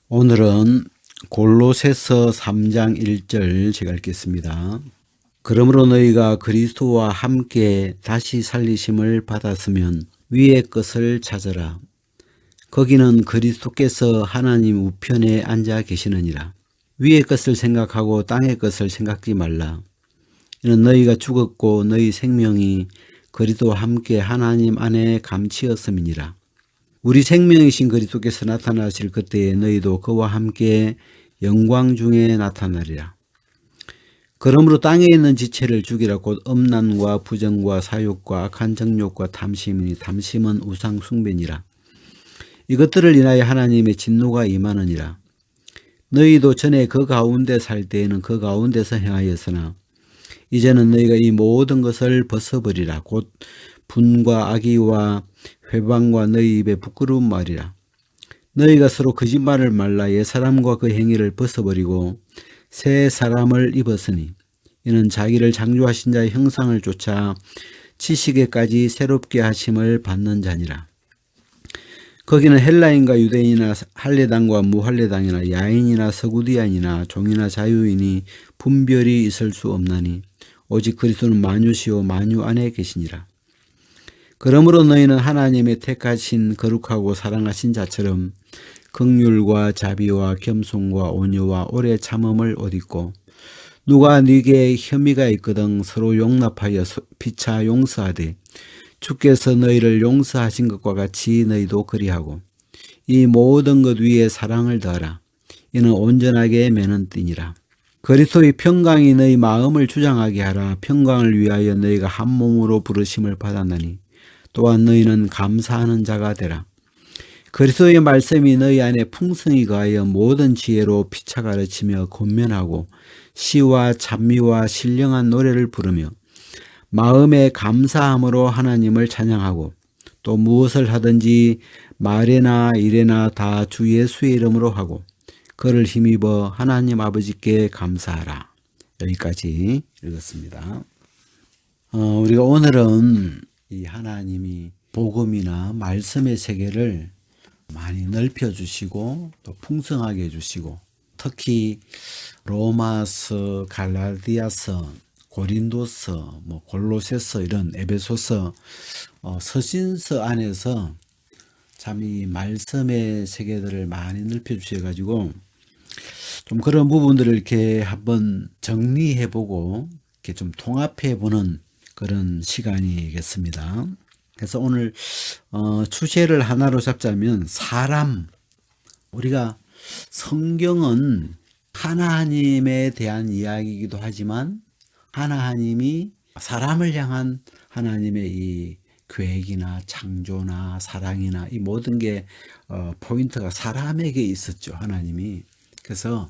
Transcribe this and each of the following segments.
오늘은 골로새서 3장 1절 제가 읽겠습니다. 그러므로 너희가 그리스도와 함께 다시 살리심을 받았으면 위의 것을 찾으라. 거기는 그리스도께서 하나님 우편에 앉아 계시느니라. 위의 것을 생각하고 땅의 것을 생각지 말라. 이는 너희가 죽었고 너희 생명이 그리스도와 함께 하나님 안에 감치었음이니라. 우리 생명이신 그리스도께서 나타나실 그때에 너희도 그와 함께 영광 중에 나타나리라. 그러므로 땅에 있는 지체를 죽이라. 곧 음란과 부정과 사욕과 악한 정욕과 탐심이니 탐심은 우상 숭배니라. 이것들을 인하여 하나님의 진노가 임하느니라. 너희도 전에 그 가운데 살 때에는 그 가운데서 행하였으나 이제는 너희가 이 모든 것을 벗어버리라. 곧 분과 악의와 회방과 너희 입에 부끄러운 말이라. 너희가 서로 거짓말을 말라. 옛사람과 그 행위를 벗어버리고 새 사람을 입었으니 이는 자기를 창조하신 자의 형상을 쫓아 지식에까지 새롭게 하심을 받는 자니라. 거기는 헬라인과 유대인이나 할례당과 무할례당이나 야인이나 서구디안이나 종이나 자유인이 분별이 있을 수 없나니 오직 그리스도는 만유시요 만유 안에 계시니라. 그러므로 너희는 하나님의 택하신 거룩하고 사랑하신 자처럼 긍휼과 자비와 겸손과 온유와 오래 참음을 옷입고 누가 네게 혐의가 있거든 서로 용납하여 피차 용서하되 주께서 너희를 용서하신 것과 같이 너희도 그리하고 이 모든 것 위에 사랑을 더하라. 이는 온전하게 매는 띠니라. 그리스도의 평강이 너희 마음을 주장하게 하라. 평강을 위하여 너희가 한 몸으로 부르심을 받았나니 또한 너희는 감사하는 자가 되라. 그리스도의 말씀이 너희 안에 풍성히 거하여 모든 지혜로 피차 가르치며 권면하고 시와 찬미와 신령한 노래를 부르며 마음에 감사함으로 하나님을 찬양하고 또 무엇을 하든지 말에나 일에나 다 주 예수의 이름으로 하고 그를 힘입어 하나님 아버지께 감사하라. 여기까지 읽었습니다. 우리가 오늘은 이 하나님이 복음이나 말씀의 세계를 많이 넓혀주시고 또 풍성하게 해주시고 특히 로마서, 갈라디아서, 고린도서, 골로새서 이런 에베소서 서신서 안에서 참 이 말씀의 세계들을 많이 넓혀주셔가지고 좀 그런 부분들을 이렇게 한번 정리해보고 이렇게 좀 통합해보는 그런 시간이겠습니다. 그래서 오늘 주제를 하나로 잡자면 사람, 우리가 성경은 하나님에 대한 이야기이기도 하지만 하나님이 사람을 향한 하나님의 이 계획이나 창조나 사랑이나 이 모든 게 포인트가 사람에게 있었죠. 하나님이. 그래서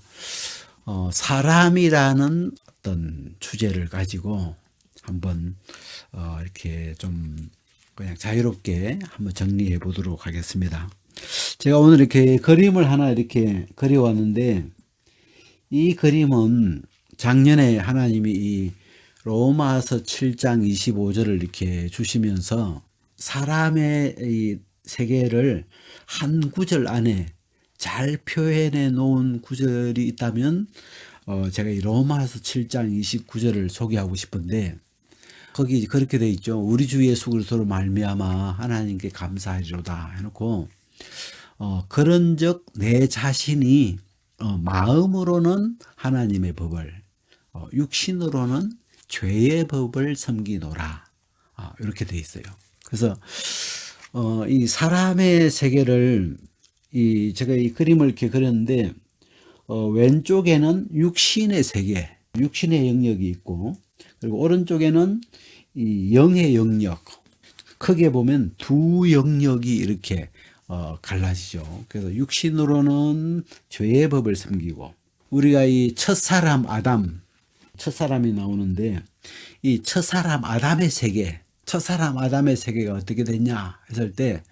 사람이라는 어떤 주제를 가지고 한번 이렇게 좀 그냥 자유롭게 한번 정리해 보도록 하겠습니다. 제가 오늘 이렇게 그림을 하나 이렇게 그려왔는데 이 그림은 작년에 하나님이 이 로마서 7장 25절을 이렇게 주시면서 사람의 이 세계를 한 구절 안에 잘 표현해 놓은 구절이 있다면 제가 이 로마서 7장 29절을 소개하고 싶은데 거기 그렇게 돼 있죠. 우리 주 예수 그리스도로 말미암아 하나님께 감사하리로다 해놓고 그런즉 내 자신이 마음으로는 하나님의 법을 육신으로는 죄의 법을 섬기노라 이렇게 돼 있어요. 그래서 이 사람의 세계를 제가 이 그림을 이렇게 그렸는데 왼쪽에는 육신의 세계, 육신의 영역이 있고 그리고 오른쪽에는 이 영의 영역, 크게 보면 두 영역이 이렇게 갈라지죠. 그래서 육신으로는 죄의 법을 섬기고 우리가 이 첫사람 아담, 첫사람이 나오는데 이 첫사람 아담의 세계, 첫사람 아담의 세계가 어떻게 됐냐 했을 때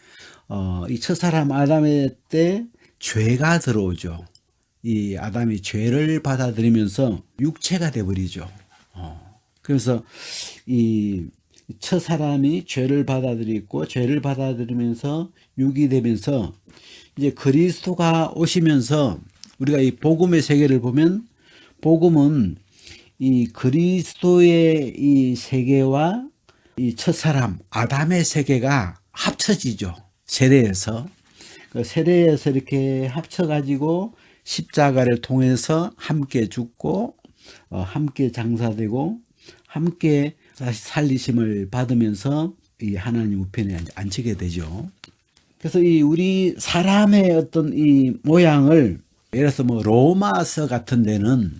이 첫사람 아담의 때 죄가 들어오죠. 이 아담이 죄를 받아들이면서 육체가 돼버리죠. 그래서 이 첫 사람이 죄를 받아들이고 죄를 받아들이면서 육이 되면서 이제 그리스도가 오시면서 우리가 이 복음의 세계를 보면 복음은 이 그리스도의 이 세계와 이 첫사람 아담의 세계가 합쳐지죠. 세례에서. 그 세례에서 이렇게 합쳐가지고 십자가를 통해서 함께 죽고 함께 장사되고 함께 다시 살리심을 받으면서 이 하나님 우편에 앉히게 되죠. 그래서 이 우리 사람의 어떤 이 모양을 예를 들어서 뭐 로마서 같은 데는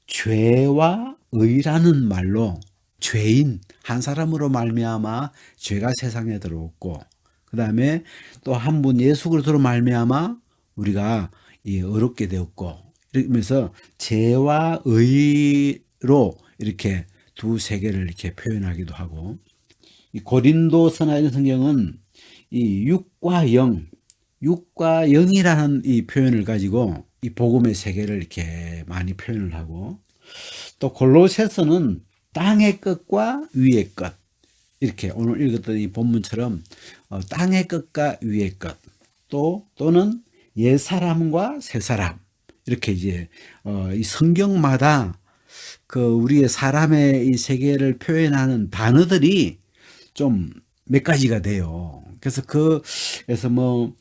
죄와 의라는 말로 죄인 한 사람으로 말미암아 죄가 세상에 들어왔고 그다음에 또 한 분 예수 그리스도로 말미암아 우리가 이 의롭게 되었고 이러면서 죄와 의로 이렇게 두 세계를 이렇게 표현하기도 하고 이 고린도서나 이런 성경은 이 육과 영, 육과 영이라는 이 표현을 가지고 이 복음의 세계를 이렇게 많이 표현을 하고 또 골로새서는 땅의 것과 위의 것 이렇게 오늘 읽었던 이 본문처럼 땅의 것과 위의 것 또는 옛 사람과 새 사람 이렇게 이제 이 성경마다 그 우리의 사람의 이 세계를 표현하는 단어들이 좀 몇 가지가 돼요. 그래서 그래서 뭐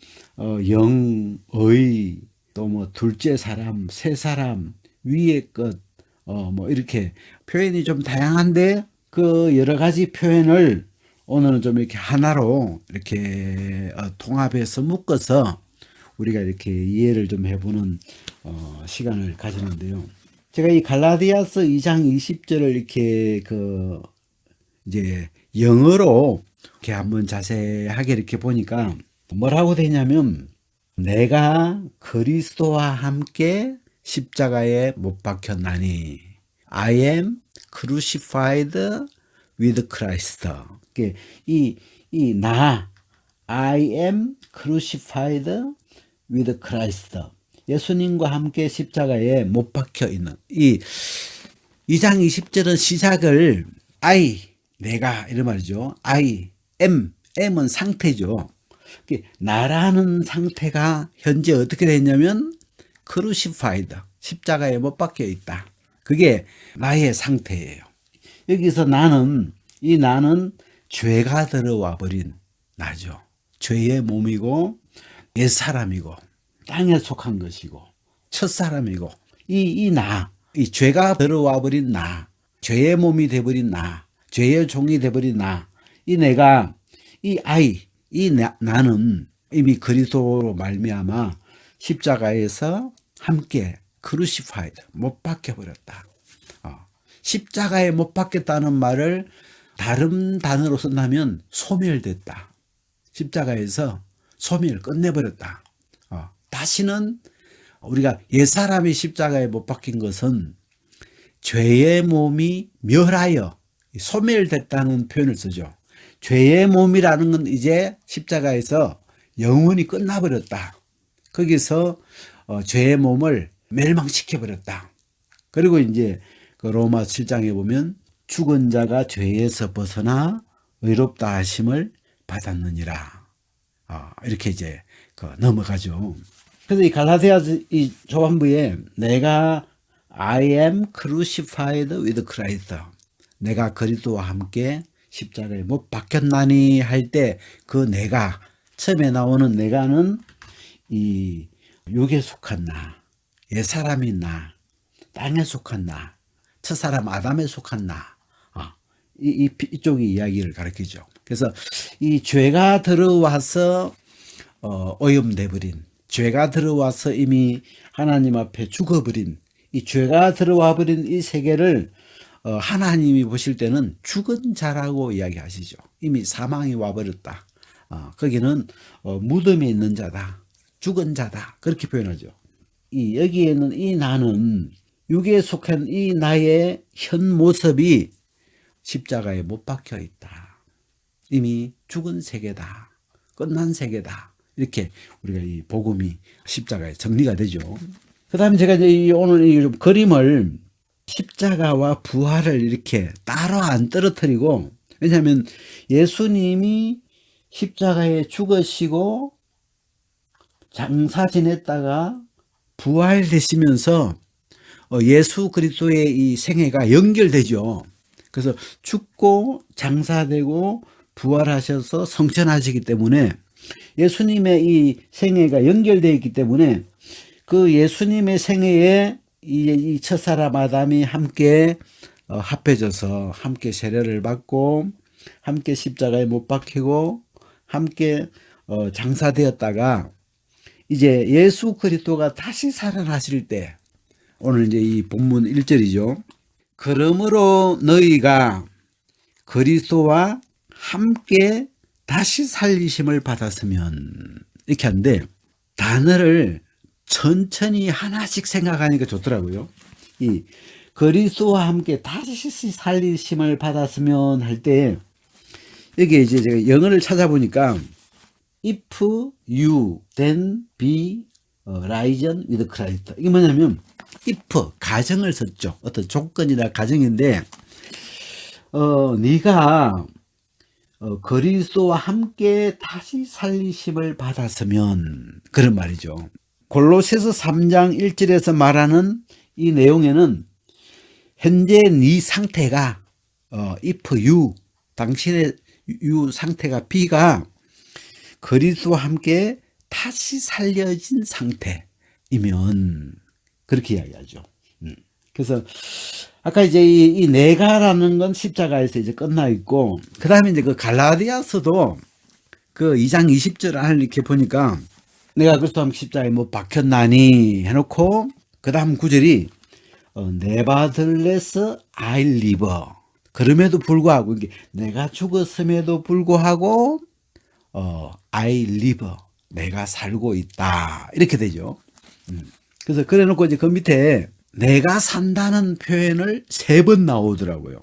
영, 의, 또 뭐 둘째 사람, 새 사람, 위의 것, 뭐 이렇게 표현이 좀 다양한데 그 여러 가지 표현을 오늘은 좀 이렇게 하나로 이렇게 통합해서 묶어서 우리가 이렇게 이해를 좀 해보는 시간을 가지는데요. 제가 이 갈라디아서 2장 20절을 이렇게 이제 영어로 이렇게 한번 자세하게 이렇게 보니까 뭐라고 되냐면 내가 그리스도와 함께 십자가에 못 박혔나니 I am crucified with Christ. 나 I am crucified with Christ. 예수님과 함께 십자가에 못 박혀 있는 이 2장 20절은 시작을 I 내가 이런 말이죠. I am M은 상태죠. 나라는 상태가 현재 어떻게 됐냐면 crucified 십자가에 못 박혀 있다. 그게 나의 상태예요. 여기서 나는 죄가 들어와 버린 나죠. 죄의 몸이고 옛 사람이고 땅에 속한 것이고 첫사람이고 이 죄가 들어와 버린 나, 죄의 몸이 돼 버린 나, 죄의 종이 돼 버린 나, 이 내가 나는 이미 그리스도로 말미암아 십자가에서 함께 crucified 못 박혀 버렸다. 십자가에 못 박혔다는 말을 다른 단어로 쓴다면 소멸됐다. 십자가에서 끝내버렸다. 다시는 우리가 옛사람이 십자가에 못 박힌 것은 죄의 몸이 멸하여 소멸됐다는 표현을 쓰죠. 죄의 몸이라는 건 이제 십자가에서 영원히 끝나버렸다. 거기서 죄의 몸을 멸망시켜버렸다. 그리고 이제 그 로마 7장에 보면 죽은 자가 죄에서 벗어나 의롭다 하심을 받았느니라. 이렇게 이제 넘어가죠. 그래서 이 갈라디아서 이 조반부에 내가 I am crucified with Christ. 내가 그리스도와 함께 십자가에 못 박혔나니 할 때 그 내가 처음에 나오는 내가는 이 육에 속한 나, 옛 사람인 나, 땅에 속한 나, 첫사람 아담에 속한 나. 이쪽이 이야기를 가르치죠. 그래서 이 죄가 들어와서 오염돼 버린, 죄가 들어와서 이미 하나님 앞에 죽어버린, 이 죄가 들어와 버린 이 세계를 하나님이 보실 때는 죽은 자라고 이야기하시죠. 이미 사망이 와버렸다. 거기는 무덤에 있는 자다, 죽은 자다, 그렇게 표현하죠. 여기에는 이 나는 육에 속한 이 나의 현 모습이 십자가에 못 박혀 있다. 이미 죽은 세계다. 끝난 세계다. 이렇게 우리가 이 복음이 십자가에 정리가 되죠. 그 다음에 제가 이제 오늘 이 그림을 십자가와 부활을 이렇게 따로 안 떨어뜨리고 왜냐하면 예수님이 십자가에 죽으시고 장사 지냈다가 부활되시면서 예수 그리스도의 이 생애가 연결되죠. 그래서 죽고 장사되고 부활하셔서 성천하시기 때문에 예수님의 이 생애가 연결되어 있기 때문에 그 예수님의 생애에 이 첫사람 아담이 함께 합해져서 함께 세례를 받고 함께 십자가에 못 박히고 함께 장사되었다가 이제 예수 그리스도가 다시 살아나실 때 오늘 이제 이 본문 1절이죠. 그러므로 너희가 그리스도와 함께 다시 살리심을 받았으면 이렇게 하는데 단어를 천천히 하나씩 생각하니까 좋더라고요. 이 그리스도와 함께 다시 살리심을 받았으면 할 때 여기 이제 제가 영어를 찾아보니까 if you then be risen with Christ 이게 뭐냐면 if 가정을 썼죠. 어떤 조건이나 가정인데 네가 그리스도와 함께 다시 살리심을 받았으면 그런 말이죠. 골로새서 3장 1절에서 말하는 이 내용에는 현재 네 상태가 if you 당신의 you 상태가 B가 그리스도와 함께 다시 살려진 상태이면 그렇게 이야기하죠. 그래서 아까 이제 이 내가라는 건 십자가에서 이제 끝나 있고 그 다음에 이제 그 갈라디아서도 그 2장 20절 안을 이렇게 보니까 내가 그리스도와 함께 십자가에 못 박혔나니 해놓고 그 다음 구절이 nevertheless I live 그럼에도 불구하고 이게 내가 죽었음에도 불구하고 I live 내가 살고 있다 이렇게 되죠. 그래서 그래 놓고 이제 그 밑에 내가 산다는 표현을 3번 나오더라고요.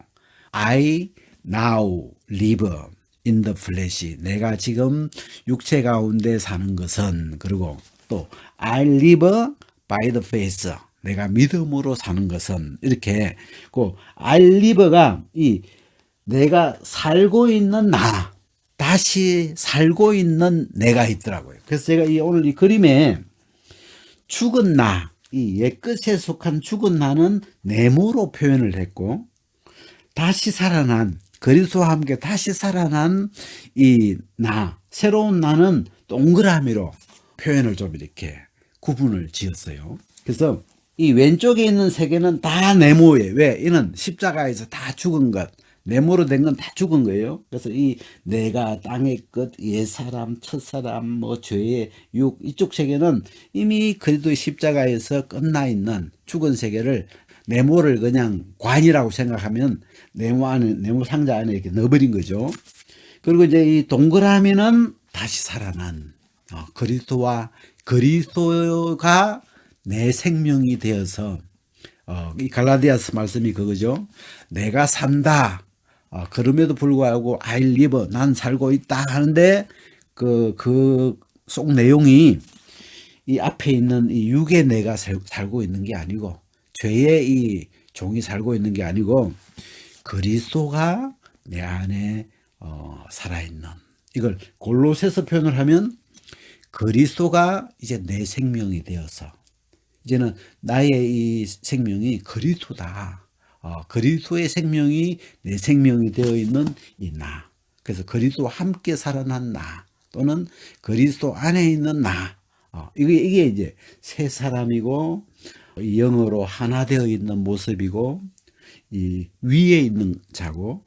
I now live in the flesh. 내가 지금 육체 가운데 사는 것은 그리고 또 I live by the faith. 내가 믿음으로 사는 것은 이렇게 그 I live가 이 내가 살고 있는 나 다시 살고 있는 내가 있더라고요. 그래서 제가 오늘 이 그림에 죽은 나 이 옛것에 속한 죽은 나는 네모로 표현을 했고 다시 살아난 그리스도와 함께 다시 살아난 이 나 새로운 나는 동그라미로 표현을 좀 이렇게 구분을 지었어요. 그래서 이 왼쪽에 있는 3개는 다 네모예요. 왜? 이는 십자가에서 다 죽은 것 네모로 된 건 다 죽은 거예요. 그래서 이 내가 땅의 것, 옛사람, 첫사람, 뭐 죄의 육 이쪽 세계는 이미 그리스도의 십자가에서 끝나 있는 죽은 세계를 네모를 그냥 관이라고 생각하면 네모 안에 네모 상자 안에 이렇게 넣어버린 거죠. 그리고 이제 이 동그라미는 다시 살아난 그리스도와 그리스도가 내 생명이 되어서 이 갈라디아서 말씀이 그거죠. 내가 산다. 그럼에도 불구하고 I live 난 살고 있다 하는데 그 속 내용이 이 앞에 있는 이 육의 내가 살고 있는 게 아니고 죄의 이 종이 살고 있는 게 아니고 그리스도가 내 안에 살아있는 이걸 골로새서 표현을 하면 그리스도가 이제 내 생명이 되어서 이제는 나의 이 생명이 그리스도다. 그리스도의 생명이 내 생명이 되어 있는 이 나. 그래서 그리스도와 함께 살아난 나 또는 그리스도 안에 있는 나. 이게 이제 새 사람이고 영으로 하나 되어 있는 모습이고 이 위에 있는 자고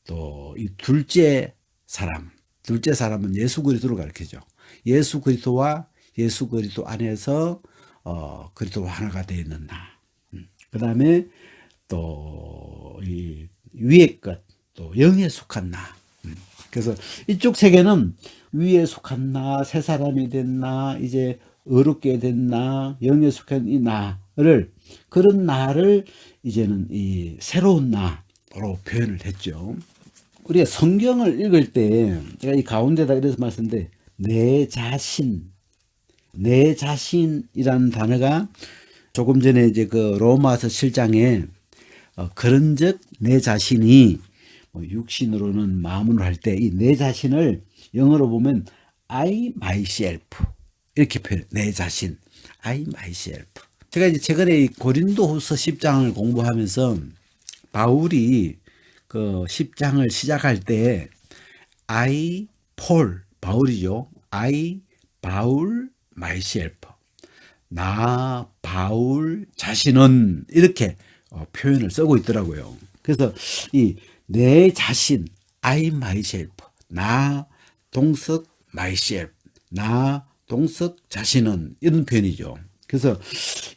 또 이 둘째 사람은 예수 그리스도를 가리키죠. 예수 그리스도와 예수 그리스도 안에서 그리스도와 하나가 되어 있는 나. 그 다음에 또 이 위의 것, 또 영에 속한 나. 그래서 이쪽 세계는 위에 속한 나, 새 사람이 된 나, 이제 어렵게 된 나, 영에 속한 이 나를 그런 나를 이제는 이 새로운 나로 표현을 했죠. 우리가 성경을 읽을 때 제가 이 가운데다 이래서 말씀드렸는데 내 자신이라는 단어가 조금 전에 이제 그 로마서 7장에 그런즉 내 자신이 육신으로는 마음으로 할 때 이 내 자신을 영어로 보면 I myself 이렇게 표현. 내 자신 I myself. 제가 이제 최근에 이 고린도후서 10장을 공부하면서 바울이 그 10장을 시작할 때 I Paul 바울이죠. I 바울 myself 나 바울 자신은 이렇게 표현을 쓰고 있더라고요. 그래서 이 내 자신 I myself 나 동석 myself 나 동석 자신은 이런 표현이죠. 그래서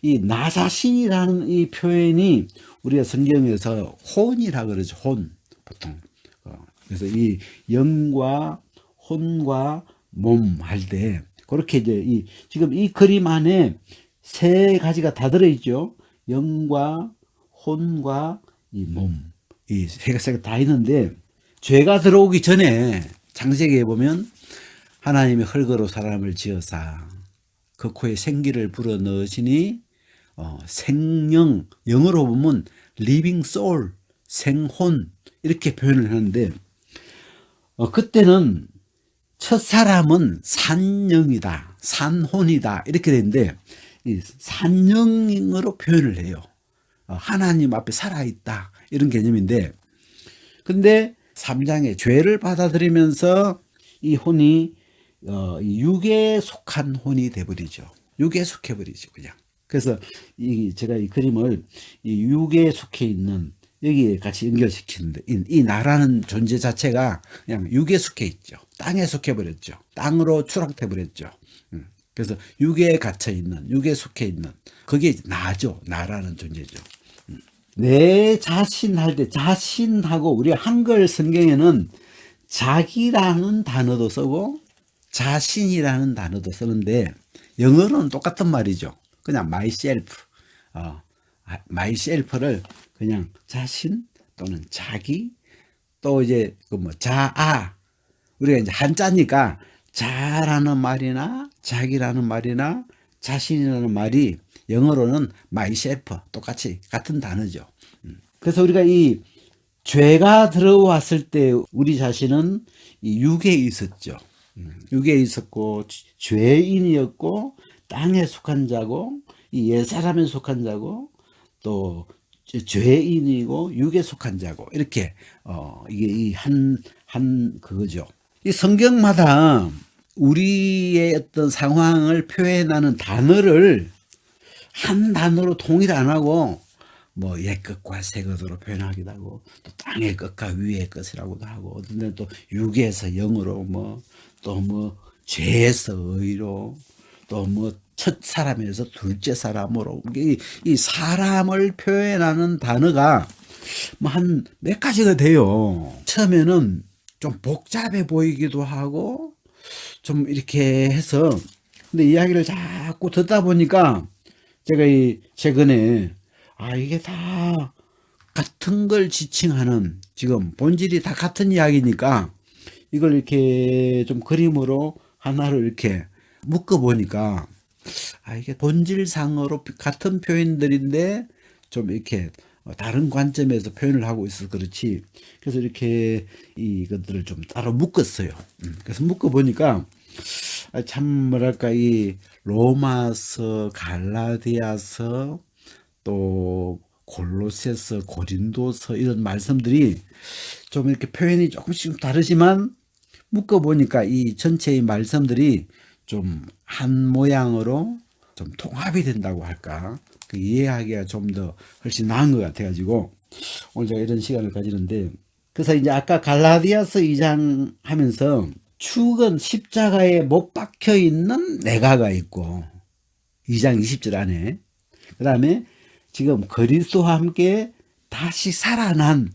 이 나 자신이라는 이 표현이 우리가 성경에서 혼이라 그러죠. 혼 보통. 그래서 이 영과 혼과 몸 할 때 그렇게 이제 이 지금 이 그림 안에 세 가지가 다 들어있죠. 영과 혼과 이 몸, 이 세 가지가 다 있는데 죄가 들어오기 전에 창세기에 보면 하나님이 흙으로 사람을 지어사 그 코에 생기를 불어 넣으시니 생명, 영어로 보면 living soul, 생혼 이렇게 표현을 하는데 그때는 첫 사람은 산영이다, 산혼이다 이렇게 되는데 이 산영으로 표현을 해요. 하나님 앞에 살아있다 이런 개념인데 근데 3장에 죄를 받아들이면서 이 혼이 육에 속한 혼이 돼버리죠. 육에 속해버리죠 그냥. 그래서 제가 이 그림을 이 육에 속해 있는 여기에 같이 연결시키는데 이 나라는 존재 자체가 그냥 육에 속해 있죠. 땅에 속해 버렸죠. 땅으로 추락돼 버렸죠. 그래서 육에 갇혀 있는 육에 속해 있는 그게 나죠. 나라는 존재죠. 내 자신 할 때 자신하고 우리 한글 성경에는 자기라는 단어도 쓰고 자신이라는 단어도 쓰는데 영어로는 똑같은 말이죠. 그냥 myself, myself를 그냥 자신 또는 자기 또 이제 그 뭐 자아 우리가 이제 한자니까 자라는 말이나 자기라는 말이나 자신이라는 말이 영어로는 myself 똑같이 같은 단어죠. 그래서 우리가 이 죄가 들어왔을 때 우리 자신은 이 육에 있었죠. 육에 있었고 죄인이었고 땅에 속한 자고 이 옛사람에 속한 자고 또 죄인이고 육에 속한 자고 이렇게 이게 이 한 그거죠. 이 성경마다 우리의 어떤 상황을 표현하는 단어를 한 단어로 통일 안 하고 뭐 옛 것과 새 것으로 표현하기도 하고 또 땅의 것과 위의 것이라고도 하고 어떤 데는 또 육에서 영으로 뭐 또 뭐 죄에서 의로 또 뭐 첫 사람에서 둘째 사람으로 이 사람을 표현하는 단어가 뭐 한 몇 가지가 돼요. 처음에는 좀 복잡해 보이기도 하고 좀 이렇게 해서 근데 이야기를 자꾸 듣다 보니까 제가 이 최근에 이게 다 같은 걸 지칭하는 지금 본질이 다 같은 이야기니까 이걸 이렇게 좀 그림으로 하나로 이렇게 묶어 보니까 이게 본질상으로 같은 표현들인데 좀 이렇게 다른 관점에서 표현을 하고 있어서 그렇지. 그래서 이렇게 이것들을 좀 따로 묶었어요. 그래서 묶어 보니까 참 뭐랄까 이 로마서, 갈라디아서, 또 골로새서, 고린도서 이런 말씀들이 좀 이렇게 표현이 조금씩 다르지만 묶어 보니까 이 전체의 말씀들이 좀 한 모양으로 좀 통합이 된다고 할까? 그 이해하기가 좀 더 훨씬 나은 것 같아가지고 오늘 제가 이런 시간을 가지는데 그래서 이제 아까 갈라디아서 2장 하면서 축은 십자가에 못 박혀 있는 내가가 있고 2장 20절 안에 그 다음에 지금 그리스도와 함께 다시 살아난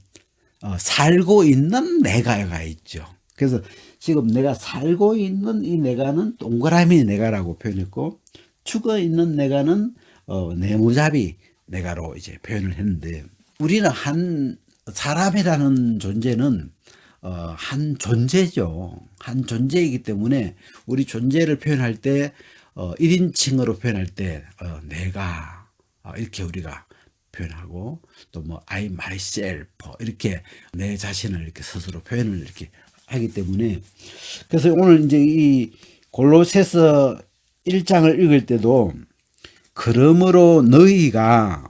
살고 있는 내가가 있죠. 그래서 지금 내가 살고 있는 이 내가는 동그라미 내가라고 표현했고 죽어 있는 내가는 네모잡이 내가로 이제 표현을 했는데 우리는 한 사람이라는 존재는 한 존재죠. 한 존재이기 때문에 우리 존재를 표현할 때 1인칭으로 표현할 때 내가 이렇게 우리가 표현하고 또 뭐 I myself 이렇게 내 자신을 이렇게 스스로 표현을 이렇게 하기 때문에 그래서 오늘 이제 이 골로새서 1장을 읽을 때도 그러므로 너희가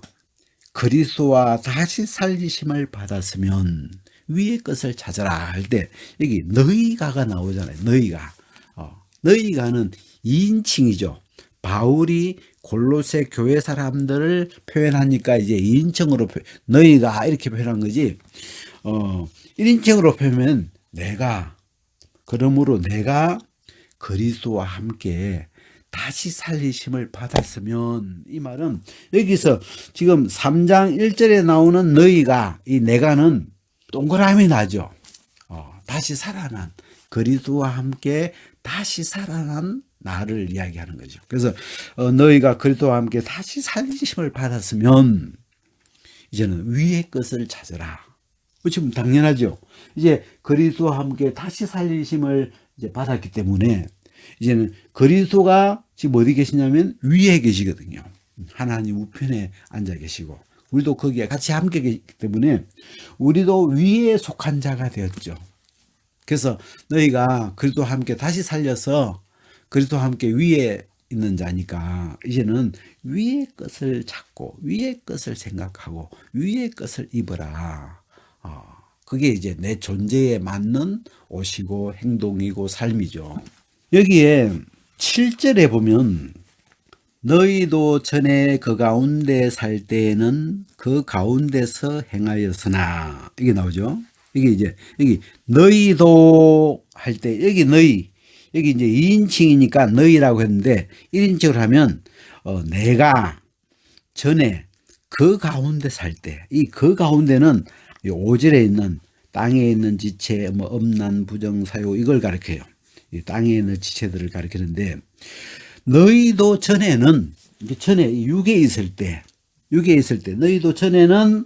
그리스도와 다시 살리심을 받았으면 위의 것을 찾아라 할 때 여기 너희가가 나오잖아요. 너희가. 너희가는 2인칭이죠. 바울이 골로새 교회 사람들을 표현하니까 이제 2인칭으로 너희가 이렇게 표현한 거지. 1인칭으로 표현하면 내가 그러므로 내가 그리스도와 함께 다시 살리심을 받았으면 이 말은 여기서 지금 3장 1절에 나오는 너희가 이 내가는 동그라미 나죠. 다시 살아난 그리스도와 함께 다시 살아난 나를 이야기하는 거죠. 그래서 너희가 그리스도와 함께 다시 살리심을 받았으면 이제는 위의 것을 찾으라. 지금 당연하죠. 이제 그리스도와 함께 다시 살리심을 이제 받았기 때문에 이제는 그리스도가 지금 어디 계시냐면 위에 계시거든요. 하나님 우편에 앉아 계시고 우리도 거기에 같이 함께 계시기 때문에 우리도 위에 속한 자가 되었죠. 그래서 너희가 그리스도와 함께 다시 살려서 그리스도와 함께 위에 있는 자니까 이제는 위의 것을 찾고 위의 것을 생각하고 위의 것을 입어라. 그게 이제 내 존재에 맞는 옷이고 행동이고 삶이죠. 여기에 7절에 보면 너희도 전에 그 가운데 살 때에는 그 가운데서 행하였으나 이게 나오죠. 이게 이제 여기 너희도 할 때 여기 너희 여기 이제 2인칭이니까 너희라고 했는데 1인칭으로 하면 내가 전에 그 가운데 살 때 이 그 가운데는 5절에 있는 땅에 있는 지체 뭐 음란 부정 사유 이걸 가리켜요. 이 땅에 있는 지체들을 가리키는데 너희도 전에는 전에 육에 있을 때 너희도 전에는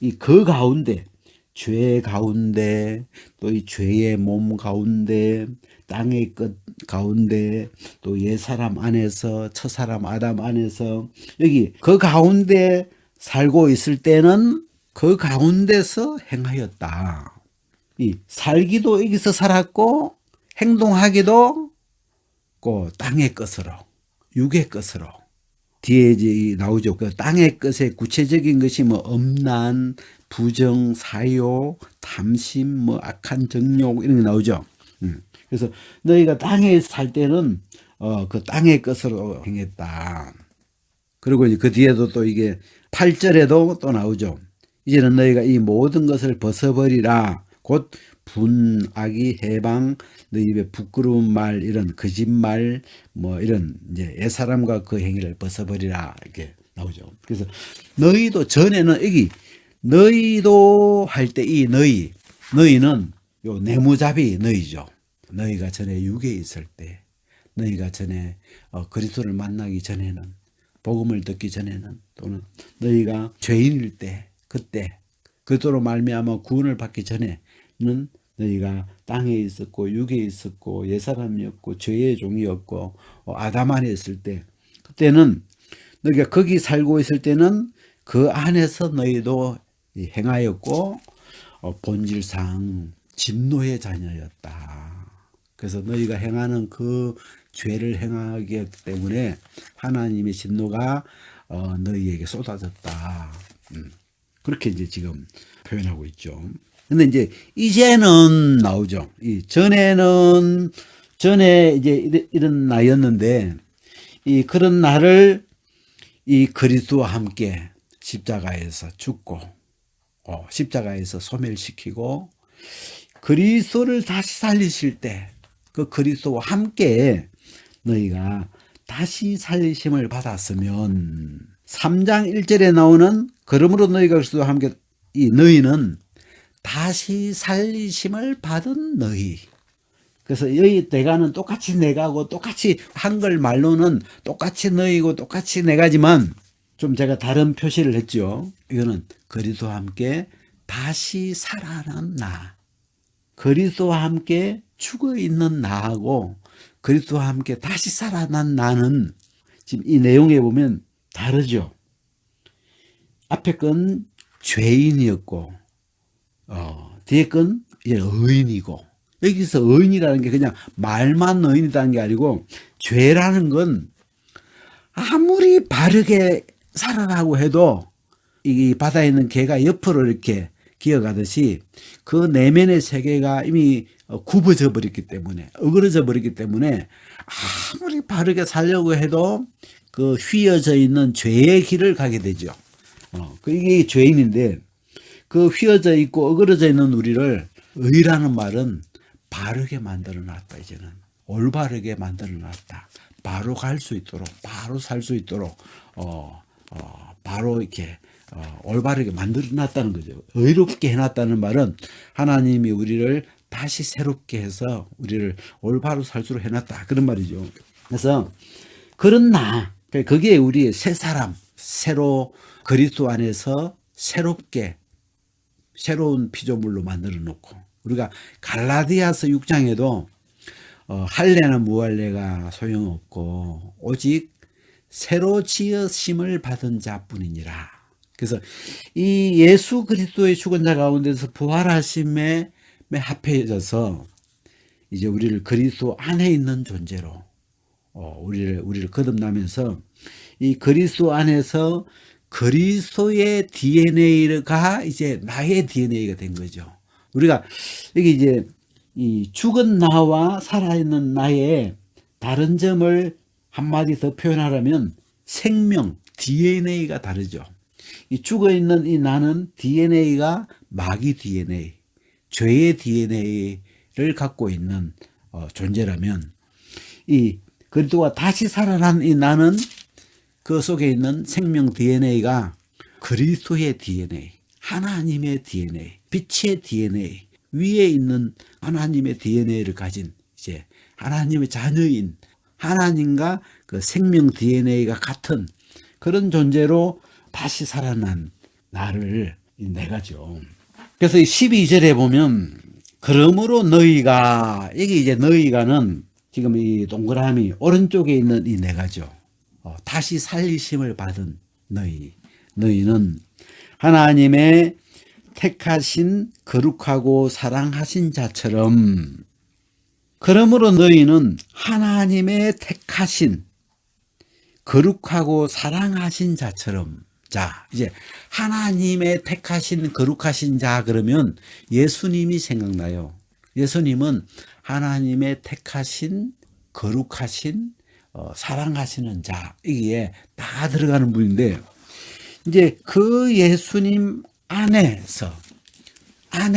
이 그 가운데 죄 가운데 또 이 죄의 몸 가운데 땅의 끝 가운데 또 옛사람 안에서 첫사람 아담 안에서 여기 그 가운데 살고 있을 때는 그 가운데서 행하였다. 이 살기도 여기서 살았고 행동하기도 그 땅의 것으로 육의 것으로 뒤에 이제 나오죠. 그 땅의 것의 구체적인 것이 뭐 음란, 부정, 사요, 탐심, 뭐 악한 정욕 이런 게 나오죠. 그래서 너희가 땅에 살 때는 그 땅의 것으로 행했다. 그리고 이제 그 뒤에도 또 이게 8절에도 또 나오죠. 이제는 너희가 이 모든 것을 벗어버리라. 곧 분악이 해방, 너희 입에 부끄러운 말, 이런 거짓말, 뭐 이런 이제 옛사람과 그 행위를 벗어버리라 이렇게 나오죠. 그래서 너희도 전에는 여기 너희도 할 때 이 너희는 요 내무잡이 너희죠. 너희가 전에 육에 있을 때, 너희가 전에 그리스도를 만나기 전에는, 복음을 듣기 전에는, 또는 너희가 죄인일 때, 그때 그리스도로 말미암아 구원을 받기 전에는 너희가 땅에 있었고 육에 있었고 옛사람이었고 죄의 종이었고 아담 안에 있을 때, 그때는 너희가 거기 살고 있을 때는 그 안에서 너희도 행하였고 본질상 진노의 자녀였다. 그래서 너희가 행하는 그 죄를 행하기 때문에 하나님의 진노가 너희에게 쏟아졌다. 그렇게 이제 지금 표현하고 있죠. 근데 이제는 나오죠. 전에 이제 이런 나였는데 그런 나를 이 그리스도와 함께 십자가에서 죽고 십자가에서 소멸시키고 그리스도를 다시 살리실 때 그 그리스도와 함께 너희가 다시 살리심을 받았으면 3장 1절에 나오는 그러므로 너희가 그리스도와 함께 이 너희는 다시 살리심을 받은 너희. 그래서 여기 내가는 똑같이 내가고 똑같이 한글말로는 똑같이 너희고 똑같이 내가지만 좀 제가 다른 표시를 했죠. 이거는 그리스도와 함께 다시 살아난 나. 그리스도와 함께 죽어 있는 나하고 그리스도와 함께 다시 살아난 나는 지금 이 내용에 보면 다르죠. 앞에 건 죄인이었고, 뒤에 건 이제 의인이고, 여기서 의인이라는 게 그냥 말만 의인이라는 게 아니고, 죄라는 건 아무리 바르게 살아가고 해도 이 바다에 있는 개가 옆으로 이렇게 기어가듯이 그 내면의 세계가 이미 굽어져 버렸기 때문에, 어그러져 버렸기 때문에 아무리 바르게 살려고 해도 그 휘어져 있는 죄의 길을 가게 되죠. 이게 죄인인데, 그 휘어져 있고 어그러져 있는 우리를 의라는 말은 바르게 만들어 놨다. 이제는 올바르게 만들어 놨다. 바로 갈 수 있도록, 바로 살 수 있도록 바로 이렇게 올바르게 만들어 놨다는 거죠. 의롭게 해놨다는 말은 하나님이 우리를 다시 새롭게 해서 우리를 올바로 살수록 해놨다, 그런 말이죠. 그래서 그런 그게 우리의 새 사람, 새로 그리스도 안에서 새롭게 새로운 피조물로 만들어 놓고, 우리가 갈라디아서 6장에도 할례나 무할례가 소용없고 오직 새로 지으심을 받은 자뿐이니라. 그래서 이 예수 그리스도의 죽은 자 가운데서 부활하심에 합해져서 이제 우리를 그리스도 안에 있는 존재로 우리를 거듭나면서 이 그리스도 안에서 그리스도의 DNA가 이제 나의 DNA가 된 거죠. 우리가 여기 이제 이 죽은 나와 살아있는 나의 다른 점을 한마디 더 표현하려면 생명, DNA가 다르죠. 이 죽어있는 이 나는 DNA가 마귀 DNA, 죄의 DNA를 갖고 있는 존재라면, 이 그리스도가 다시 살아난 이 나는 그 속에 있는 생명 DNA가 그리스도의 DNA, 하나님의 DNA, 빛의 DNA, 위에 있는 하나님의 DNA를 가진 이제 하나님의 자녀인, 하나님과 그 생명 DNA가 같은 그런 존재로 다시 살아난 나를 내가죠. 그래서 이 12절에 보면 그러므로 너희가, 이게 이제 너희가는 지금 이 동그라미 오른쪽에 있는 이 내가죠. 다시 살리심을 받은 너희는 하나님의 택하신 거룩하고 사랑하신 자처럼, 그러므로 너희는 하나님의 택하신 거룩하고 사랑하신 자처럼. 자, 이제 하나님의 택하신 거룩하신 자 그러면 예수님이 생각나요. 예수님은 하나님의 택하신 거룩하신 사랑하시는 자, 이게 다 들어가는 분인데, 이제 그 예수님 안에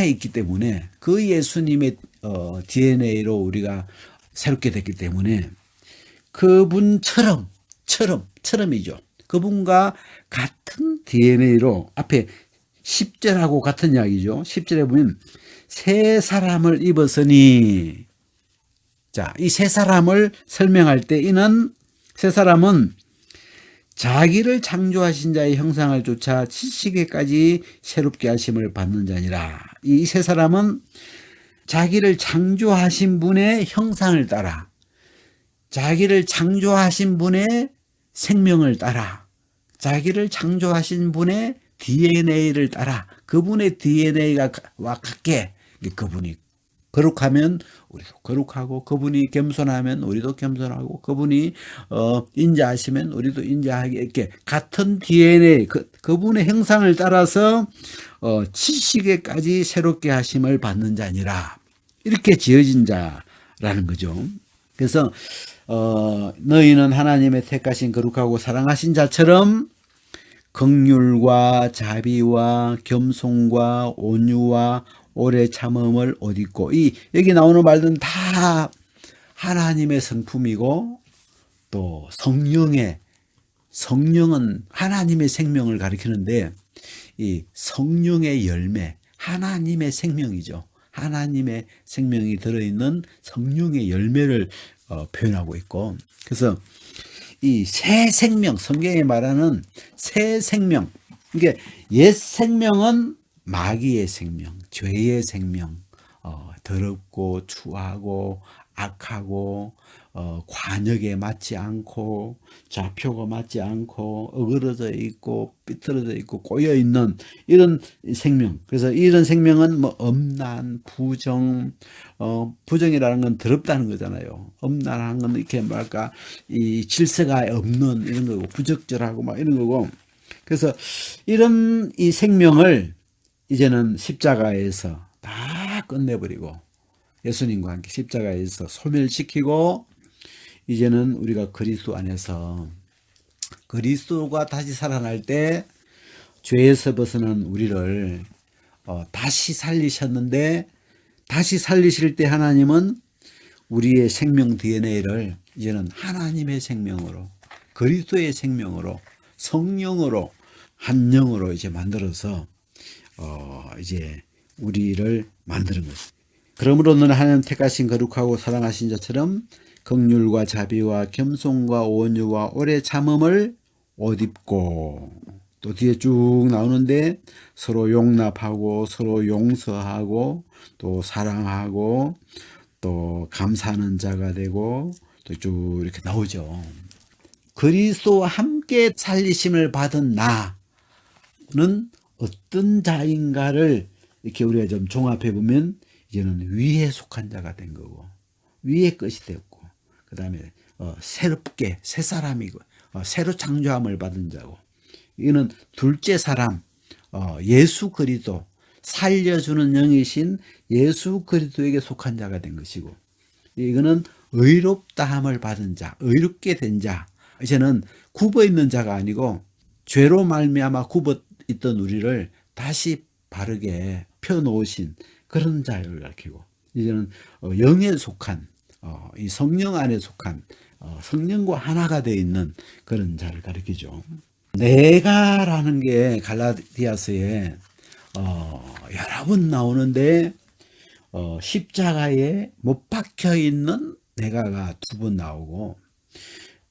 있기 때문에, 그 예수님의 DNA로 우리가 새롭게 됐기 때문에 그분처럼이죠. 그분과 같은 DNA로, 앞에 10절하고 같은 이야기죠. 10절에 보면 새 사람을 입었으니, 자, 이 새 사람을 설명할 때 이는 새 사람은 자기를 창조하신 자의 형상을 쫓아 지식에까지 새롭게 하심을 받는 자니라. 이 새 사람은 자기를 창조하신 분의 형상을 따라, 자기를 창조하신 분의 생명을 따라, 자기를 창조하신 분의 DNA를 따라, 그분의 DNA와 같게, 그분이 거룩하면 우리도 거룩하고, 그분이 겸손하면 우리도 겸손하고, 그분이 인자하시면 우리도 인자하게, 이렇게 같은 DNA, 그분의 형상을 따라서 지식에까지 새롭게 하심을 받는 자니라. 이렇게 지어진 자라는 거죠. 그래서 너희는 하나님의 택하신 거룩하고 사랑하신 자처럼 긍휼과 자비와 겸손과 온유와 오래 참음을 옷 입고, 여기 나오는 말들은 다 하나님의 성품이고, 또 성령은 하나님의 생명을 가리키는데, 이 성령의 열매, 하나님의 생명이죠. 하나님의 생명이 들어있는 성령의 열매를 표현하고 있고, 그래서 이 새 생명, 성경에 말하는 새 생명, 이게 옛 생명은 마귀의 생명, 죄의 생명, 더럽고 추하고 악하고 관역에 맞지 않고 좌표가 맞지 않고 어그러져 있고 삐뚤어져 있고 꼬여 있는 이런 생명. 그래서 이런 생명은 뭐 음란, 부정, 부정이라는 건 더럽다는 거잖아요. 음란한 건 이렇게 뭐랄까 이 질서가 없는 이런 거고 부적절하고 막 이런 거고. 그래서 이런 이 생명을 이제는 십자가에서 다 끝내버리고 예수님과 함께 십자가에서 소멸시키고 이제는 우리가 그리스도 안에서 그리스도가 다시 살아날 때 죄에서 벗어난 우리를 다시 살리셨는데 다시 살리실 때 하나님은 우리의 생명 DNA를 이제는 하나님의 생명으로 그리스도의 생명으로 성령으로 한 영으로 이제 만들어서 이제 우리를 만드는 것입니다. 그러므로 너는 하나님 택하신 거룩하고 사랑하신 자처럼 긍휼과 자비와 겸손과 온유와 오래 참음을 옷 입고 또 뒤에 쭉 나오는데 서로 용납하고 서로 용서하고 또 사랑하고 또 감사하는 자가 되고 또 쭉 이렇게 나오죠. 그리스도와 함께 살리심을 받은 나는 어떤 자인가를 이렇게 우리가 좀 종합해 보면 이제는 위에 속한 자가 된 거고 위의 것이 되었고 그 다음에 새롭게 새 사람이고 새로 창조함을 받은 자고 이거는 둘째 사람 예수 그리스도 살려주는 영이신 예수 그리스도에게 속한 자가 된 것이고 이거는 의롭다함을 받은 자 의롭게 된 자 이제는 굽어 있는 자가 아니고 죄로 말미암아 굽어 있던 우리를 다시 바르게 펴놓으신 그런 자를 가리키고 이제는 영에 속한 이 성령 안에 속한 성령과 하나가 되어 있는 그런 자를 가리키죠. 내가라는 게 갈라디아서에 여러 번 나오는데 십자가에 못 박혀 있는 내가가 두 번 나오고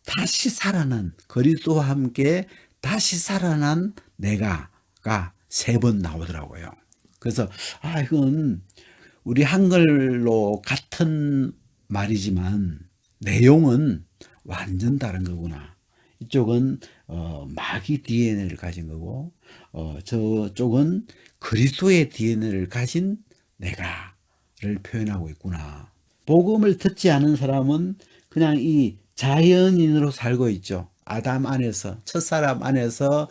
다시 살아난 그리스도와 함께 다시 살아난 내가가 세 번 나오더라고요. 그래서 이건 우리 한글로 같은 말이지만 내용은 완전 다른 거구나. 이쪽은 마귀 DNA를 가진 거고 저쪽은 그리스도의 DNA를 가진 내가를 표현하고 있구나. 복음을 듣지 않은 사람은 그냥 이 자연인으로 살고 있죠. 아담 안에서 첫사람 안에서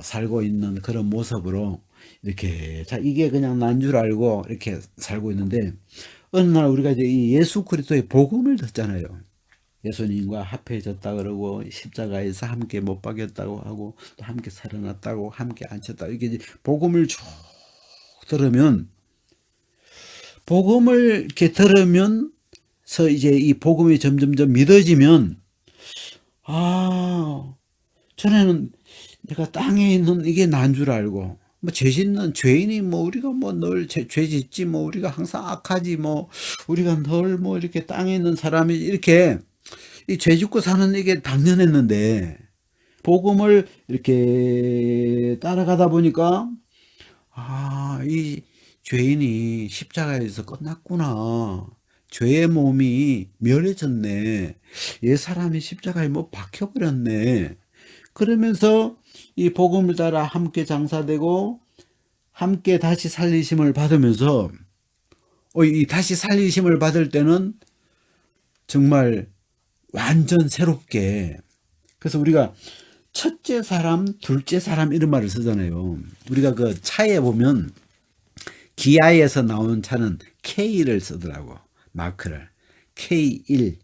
살고 있는 그런 모습으로 이렇게 이게 그냥 난 줄 알고 이렇게 살고 있는데 어느 날 우리가 이제 이 예수 그리스도의 복음을 듣잖아요. 예수님과 합해졌다 그러고 십자가에서 함께 못 박였다고 하고 또 함께 살아났다고 함께 앉혔다 이게 이제 복음을 쭉 들으면 복음을 이렇게 들으면서 이제 이 복음이 점점점 믿어지면 전에는 내가 땅에 있는 이게 난 줄 알고 뭐 죄 짓는 죄인이 뭐 우리가 뭐 늘 죄 짓지 뭐 우리가 항상 악하지 뭐 우리가 늘 뭐 이렇게 땅에 있는 사람이 이렇게 이 죄 짓고 사는 이게 당연했는데 복음을 이렇게 따라가다 보니까 이 죄인이 십자가에서 끝났구나. 죄의 몸이 멸해졌네. 옛 사람이 십자가에 뭐 박혀버렸네. 그러면서 이 복음을 따라 함께 장사되고 함께 다시 살리심을 받으면서 이 다시 살리심을 받을 때는 정말 완전 새롭게 그래서 우리가 첫째 사람, 둘째 사람 이런 말을 쓰잖아요. 우리가 그 차에 보면 기아에서 나오는 차는 K를 쓰더라고. 마크를. K1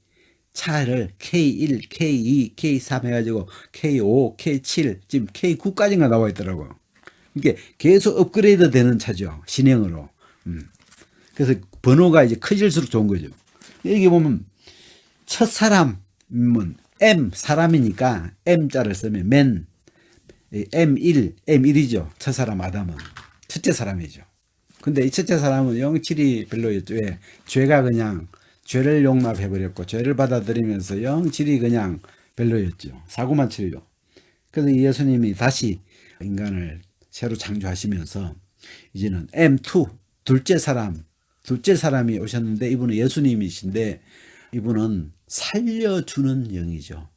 차를 K1, K2, K3 해가지고 K5, K7 지금 K9까지가 나와 있더라고요. 이게 계속 업그레이드 되는 차죠. 신형으로. 그래서 번호가 이제 커질수록 좋은 거죠. 여기 보면 첫 사람은 M 사람이니까 M자를 쓰면 맨 M1이죠. 첫 사람 아담은 첫째 사람이죠. 근데 이 첫째 사람은 영질이 별로였죠. 왜? 죄가 그냥 죄를 용납해버렸고 죄를 받아들이면서 영질이 그냥 별로였죠. 사고만 치죠. 그래서 예수님이 다시 인간을 새로 창조하시면서 이제는 M2 둘째 사람이 오셨는데 이분은 예수님이신데 이분은 살려주는 영이죠.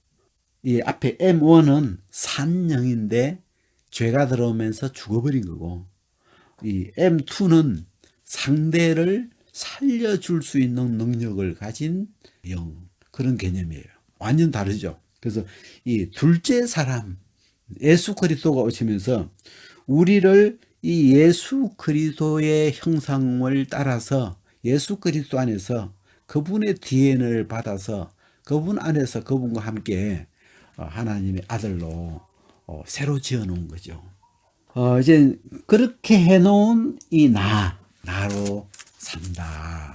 이 앞에 M1은 산 영인데 죄가 들어오면서 죽어버린 거고, 이 M2는 상대를 살려줄 수 있는 능력을 가진 영, 그런 개념이에요. 완전 다르죠. 그래서 이 둘째 사람 예수 그리스도가 오시면서 우리를 이 예수 그리스도의 형상을 따라서 예수 그리스도 안에서 그분의 DNA를 받아서 그분 안에서 그분과 함께 하나님의 아들로 새로 지어 놓은 거죠. 이제 그렇게 해놓은 이 나로 산다,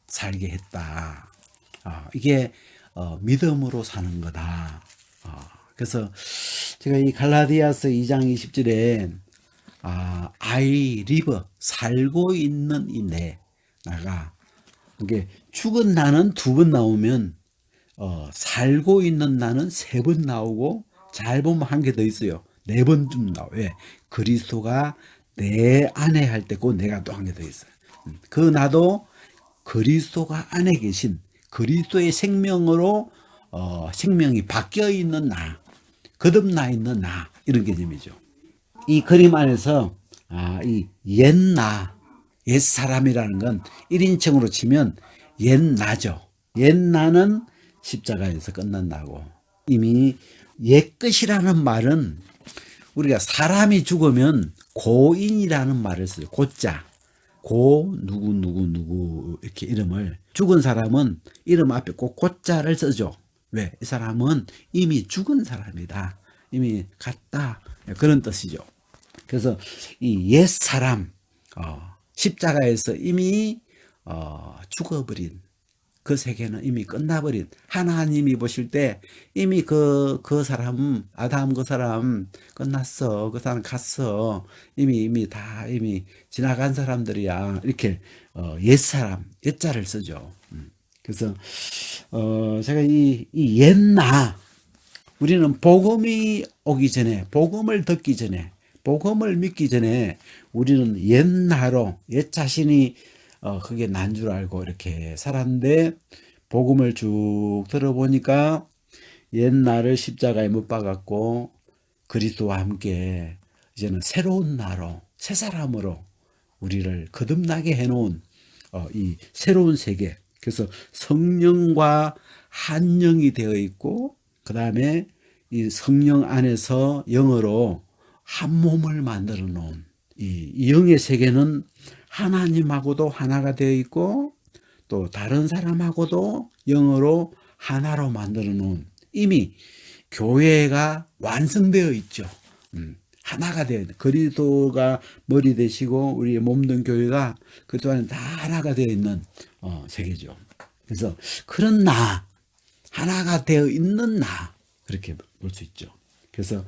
살게 했다. 이게 믿음으로 사는 거다. 그래서 제가 이 갈라디아서 2장 20절에 I live, 살고 있는 이 나가, 이게 죽은 나는 2번 나오면 살고 있는 나는 3번 나오고, 잘 보면 한 개 더 있어요. 4번쯤 나와요. 왜? 그리스도가 내 안에 할 때 그 내가 또 한 개 더 있어요. 그 나도 그리스도가 안에 계신 그리스도의 생명으로 생명이 바뀌어 있는 나, 거듭나 있는 나, 이런 개념이죠. 이 그림 안에서 이 옛나, 옛사람이라는 건 1인칭으로 치면 옛나죠. 옛나는 십자가에서 끝난다고. 이미 옛것이라는 말은 우리가 사람이 죽으면 고인이라는 말을 써요. 고자. 고 누구 이렇게 이름을, 죽은 사람은 이름 앞에 꼭 고자를 써죠. 왜? 이 사람은 이미 죽은 사람이다, 이미 갔다, 그런 뜻이죠. 그래서 이 옛사람, 십자가에서 이미 죽어버린 그 세계는 이미 끝나버린, 하나님이 보실 때 이미 그 사람, 아담 그 사람 끝났어, 그 사람 갔어, 이미 다 이미 지나간 사람들이야, 이렇게 옛사람, 옛자를 쓰죠. 그래서 제가 이 옛나, 우리는 복음이 오기 전에, 복음을 듣기 전에, 복음을 믿기 전에 우리는 옛나로, 옛 자신이 그게 난 줄 알고 이렇게 살았는데, 복음을 쭉 들어보니까 옛날을 십자가에 못 박았고 그리스도와 함께 이제는 새로운 나로, 새 사람으로 우리를 거듭나게 해놓은 이 새로운 세계. 그래서 성령과 한 영이 되어 있고, 그 다음에 이 성령 안에서 영으로 한 몸을 만들어 놓은 이 영의 세계는 하나님하고도 하나가 되어 있고, 또 다른 사람하고도 영으로 하나로 만들어 놓은, 이미 교회가 완성되어 있죠. 하나가 되어 있는, 그리스도가 머리 되시고 우리의 몸된 교회가 그 동안에 다 하나가 되어 있는 세계죠. 그래서 그런 나, 하나가 되어 있는 나, 그렇게 볼 수 있죠. 그래서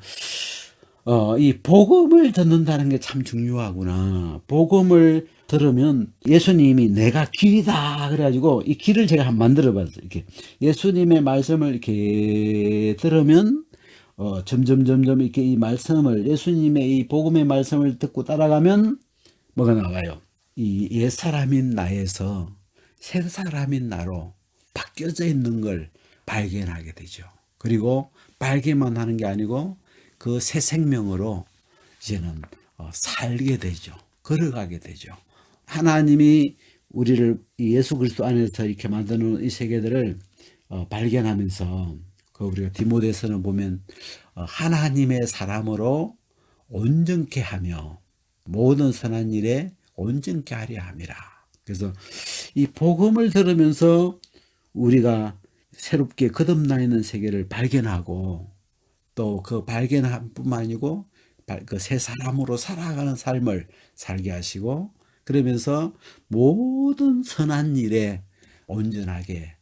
이 복음을 듣는다는 게 참 중요하구나. 복음을 들으면, 예수님이 내가 길이다 그래가지고 이 길을 제가 한번 만들어 봤어요. 이렇게 예수님의 말씀을 이렇게 들으면 점점 이렇게 이 말씀을, 예수님의 이 복음의 말씀을 듣고 따라가면 뭐가 나와요? 이 옛사람인 나에서 새 사람인 나로 바뀌어져 있는 걸 발견하게 되죠. 그리고 발견만 하는 게 아니고 그 새 생명으로 이제는 살게 되죠. 걸어가게 되죠. 하나님이 우리를 예수 그리스도 안에서 이렇게 만드는 이 세계들을 발견하면서, 그 우리가 디모데서는 보면 하나님의 사람으로 온전케 하며 모든 선한 일에 온전케 하려 함이라. 그래서 이 복음을 들으면서 우리가 새롭게 거듭나 있는 세계를 발견하고, 또 그 발견한 뿐만 아니고 그 새 사람으로 살아가는 삶을 살게 하시고, 그러면서 모든 선한 일에 온전하게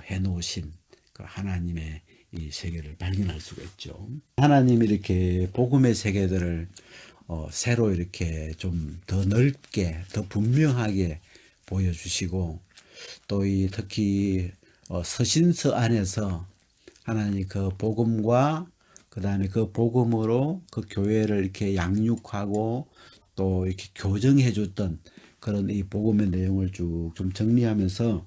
해놓으신 그 하나님의 이 세계를 발견할 수가 있죠. 하나님이 이렇게 복음의 세계들을 새로 이렇게 좀 더 넓게, 더 분명하게 보여주시고, 또 이 특히 서신서 안에서 하나님 그 복음과 그 다음에 그 복음으로 그 교회를 이렇게 양육하고 또 이렇게 교정해 줬던 그런 이 복음의 내용을 쭉 좀 정리하면서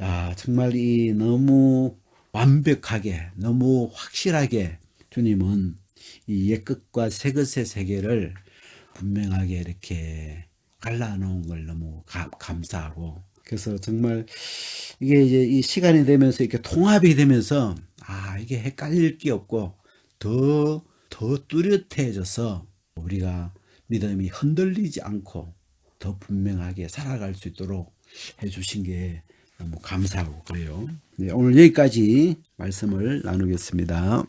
야, 정말 이 너무 완벽하게, 너무 확실하게 주님은 이 옛것과 새것의 세계를 분명하게 이렇게 갈라놓은 걸 너무 감사하고, 그래서 정말 이게 이제 이 시간이 되면서 이렇게 통합이 되면서 이게 헷갈릴 게 없고 더 뚜렷해져서 우리가 믿음이 흔들리지 않고 더 분명하게 살아갈 수 있도록 해주신 게 너무 감사하고 그래요. 네, 오늘 여기까지 말씀을 나누겠습니다.